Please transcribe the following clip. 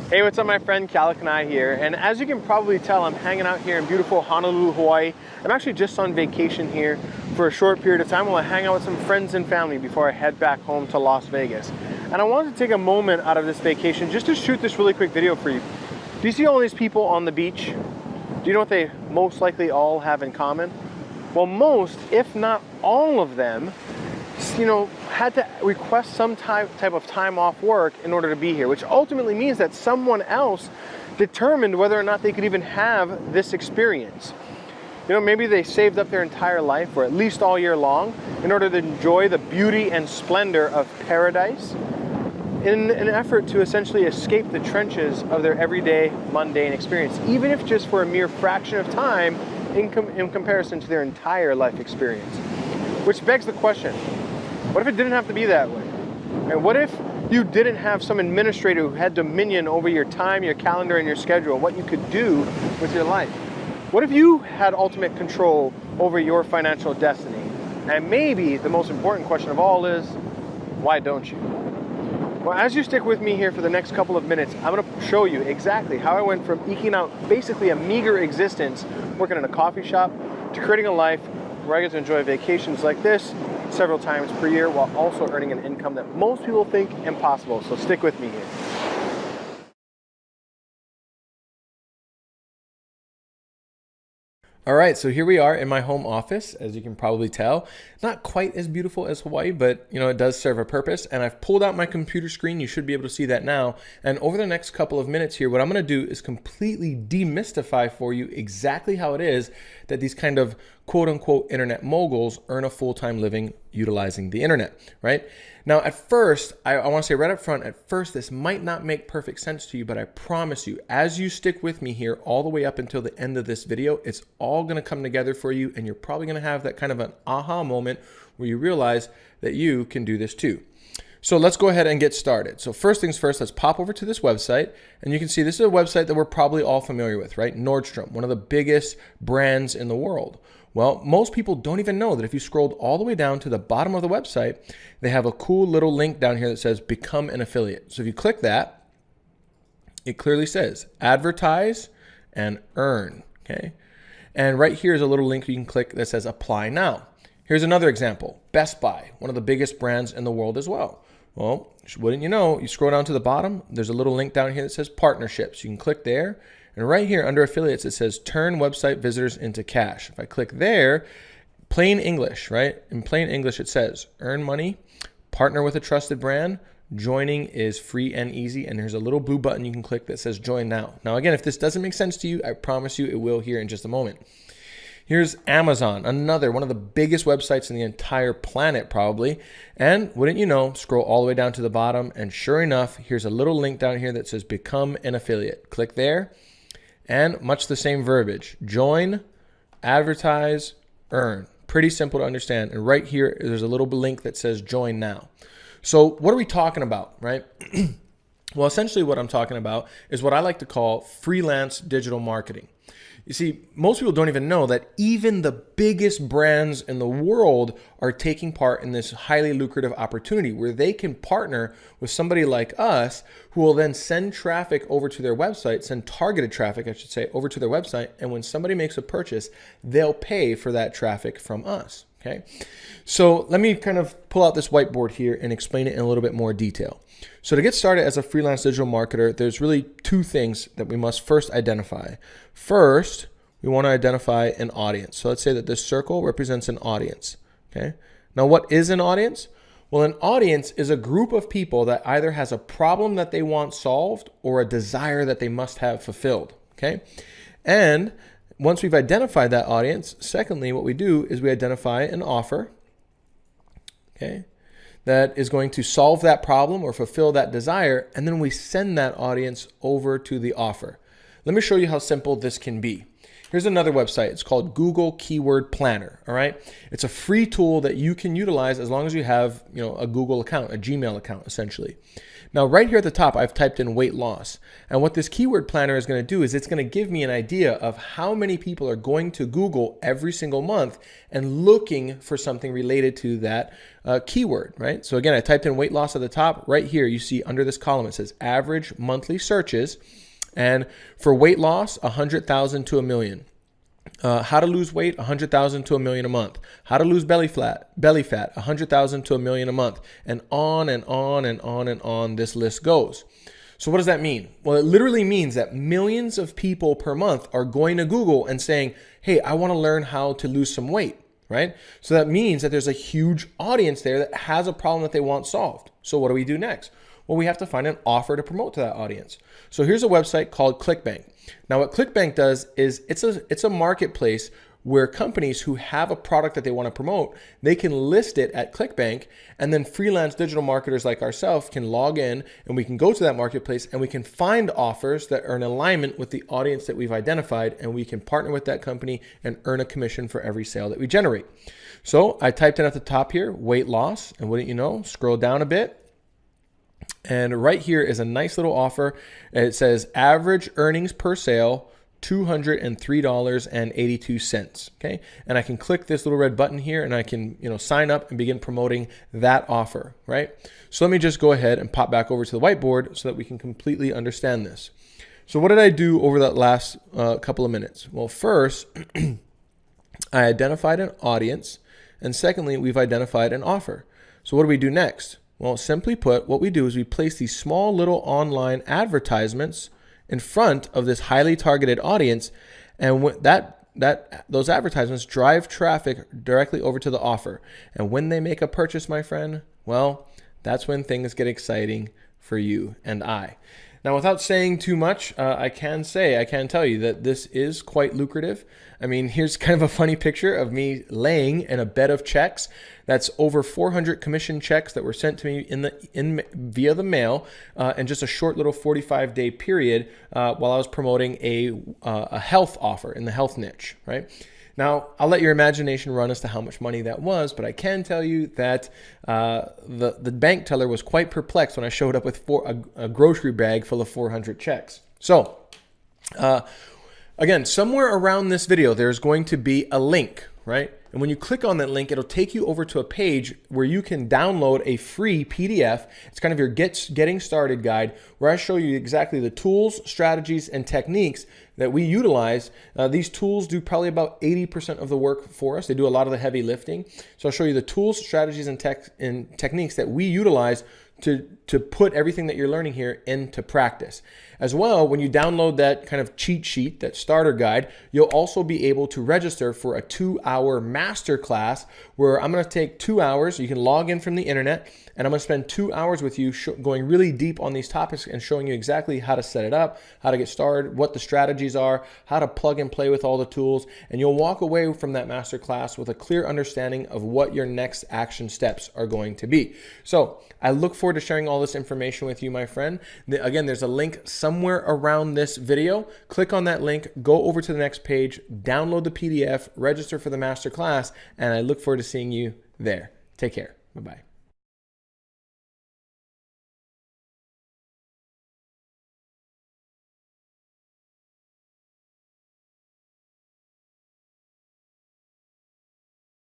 Hey, what's up, my friend? Kalakanai here, and as you can probably tell, I'm hanging out here in beautiful Honolulu, Hawaii. I'm actually just on vacation here for a short period of time while I hang out with some friends and family before I head back home to Las Vegas. And I wanted to take a moment out of this vacation just to shoot this really quick video for you. Do you see all these people on the beach? Do you know what they most likely all have in common? Well, most, if not all of them, had to request some type of time off work in order to be here, which ultimately means that someone else determined whether or not they could even have this experience. Maybe they saved up their entire life, or at least all year long, in order to enjoy the beauty and splendor of paradise in an effort to essentially escape the trenches of their everyday mundane experience, even if just for a mere fraction of time in comparison to their entire life experience. Which begs the question, what if it didn't have to be that way? And what if you didn't have some administrator who had dominion over your time, your calendar, and your schedule, what you could do with your life? What if you had ultimate control over your financial destiny? And maybe the most important question of all is, why don't you? Well, as you stick with me here for the next couple of minutes, I'm going to show you exactly how I went from eking out basically a meager existence working in a coffee shop to creating a life where I get to enjoy vacations like this several times per year while also earning an income that most people think impossible. So stick with me here. All right, so here we are in my home office, as you can probably tell. Not quite as beautiful as Hawaii, but it does serve a purpose. And I've pulled out my computer screen. You should be able to see that now. And over the next couple of minutes here, what I'm going to do is completely demystify for you exactly how it is that these kind of quote unquote internet moguls earn a full-time living utilizing the internet, right? Now, at first, I want to say right up front, at first, this might not make perfect sense to you, but I promise you, as you stick with me here all the way up until the end of this video, it's all going to come together for you, and you're probably going to have that kind of an aha moment where you realize that you can do this too. So let's go ahead and get started. So first things first, let's pop over to this website, and you can see this is a website that we're probably all familiar with, right? Nordstrom, one of the biggest brands in the world. Well, most people don't even know that if you scrolled all the way down to the bottom of the website, they have a cool little link down here that says become an affiliate. So if you click that, it clearly says advertise and earn, okay? And right here is a little link you can click that says apply now. Here's another example, Best Buy, one of the biggest brands in the world as well. Well, wouldn't you know, you scroll down to the bottom, there's a little link down here that says partnerships. You can click there. And right here under affiliates, it says turn website visitors into cash. If I click there, plain English, right? In plain English, it says earn money, partner with a trusted brand, joining is free and easy. And there's a little blue button you can click that says join now. Now, again, if this doesn't make sense to you, I promise you it will here in just a moment. Here's Amazon, another one of the biggest websites in the entire planet probably. And wouldn't you know, scroll all the way down to the bottom. And sure enough, here's a little link down here that says become an affiliate. Click there. And much the same verbiage, join, advertise, earn. Pretty simple to understand. And right here, there's a little link that says join now. So what are we talking about, right? Well, essentially what I'm talking about is what I like to call freelance digital marketing. You see, most people don't even know that even the biggest brands in the world are taking part in this highly lucrative opportunity where they can partner with somebody like us who will then send traffic over to their website, send targeted traffic, I should say, over to their website. And when somebody makes a purchase, they'll pay for that traffic from us. Okay. So let me kind of pull out this whiteboard here and explain it in a little bit more detail. So to get started as a freelance digital marketer, there's really two things that we must first identify. First, we want to identify an audience. So let's say that this circle represents an audience. Okay. Now, what is an audience? Well, an audience is a group of people that either has a problem that they want solved or a desire that they must have fulfilled. Okay. And once we've identified that audience, secondly, what we do is we identify an offer, okay, that is going to solve that problem or fulfill that desire, and then we send that audience over to the offer. Let me show you how simple this can be. Here's another website. It's called Google Keyword Planner. All right. It's a free tool that you can utilize as long as you have, a Google account, a Gmail account, essentially. Now, right here at the top, I've typed in weight loss. And what this keyword planner is going to do is it's going to give me an idea of how many people are going to Google every single month and looking for something related to that keyword, right? So again, I typed in weight loss at the top. Right here, you see under this column, it says average monthly searches. And for weight loss, 100,000 to 1 million. How to lose weight, 100,000 to 1 million a month. How to lose belly fat, 100,000 to 1 million a month. And on and on and on and on this list goes. So what does that mean? Well, it literally means that millions of people per month are going to Google and saying, hey, I want to learn how to lose some weight, right? So that means that there's a huge audience there that has a problem that they want solved. So what do we do next? Well, we have to find an offer to promote to that audience. So here's a website called ClickBank. Now, what ClickBank does is it's a marketplace where companies who have a product that they want to promote, they can list it at ClickBank, and then freelance digital marketers like ourselves can log in and we can go to that marketplace and we can find offers that are in alignment with the audience that we've identified, and we can partner with that company and earn a commission for every sale that we generate. So I typed in at the top here, weight loss, and wouldn't you know, scroll down a bit. And right here is a nice little offer. It says average earnings per sale, $203.82. Okay. And I can click this little red button here and I can, sign up and begin promoting that offer, right? So let me just go ahead and pop back over to the whiteboard so that we can completely understand this. So what did I do over that last couple of minutes? Well, first, I identified an audience. And secondly, we've identified an offer. So what do we do next? Well, simply put, what we do is we place these small little online advertisements in front of this highly targeted audience, and those advertisements drive traffic directly over to the offer. And when they make a purchase, my friend, well, that's when things get exciting for you and I. Now, without saying too much, I can tell you that this is quite lucrative. I mean, here's kind of a funny picture of me laying in a bed of checks. That's over 400 commission checks that were sent to me via the mail in just a short little 45-day period while I was promoting a health offer in the health niche, right? Now, I'll let your imagination run as to how much money that was, but I can tell you that the bank teller was quite perplexed when I showed up with a grocery bag full of 400 checks. So, again, somewhere around this video, there's going to be a link, right? And when you click on that link, it'll take you over to a page where you can download a free PDF. It's kind of your getting started guide where I show you exactly the tools, strategies, and techniques that we utilize. These tools do probably about 80% of the work for us. They do a lot of the heavy lifting. So I'll show you the tools, strategies, and techniques that we utilize to put everything that you're learning here into practice. As well, when you download that kind of cheat sheet, that starter guide, you'll also be able to register for a 2-hour masterclass where I'm going to take 2 hours. You can log in from the internet, and I'm going to spend 2 hours with you going really deep on these topics and showing you exactly how to set it up, how to get started, what the strategies are, how to plug and play with all the tools. And you'll walk away from that masterclass with a clear understanding of what your next action steps are going to be. So I look forward to sharing all this information with you, my friend. Again, there's a link somewhere around this video. Click on that link, go over to the next page, download the PDF, register for the masterclass, and I look forward to seeing you there. Take care. Bye-bye.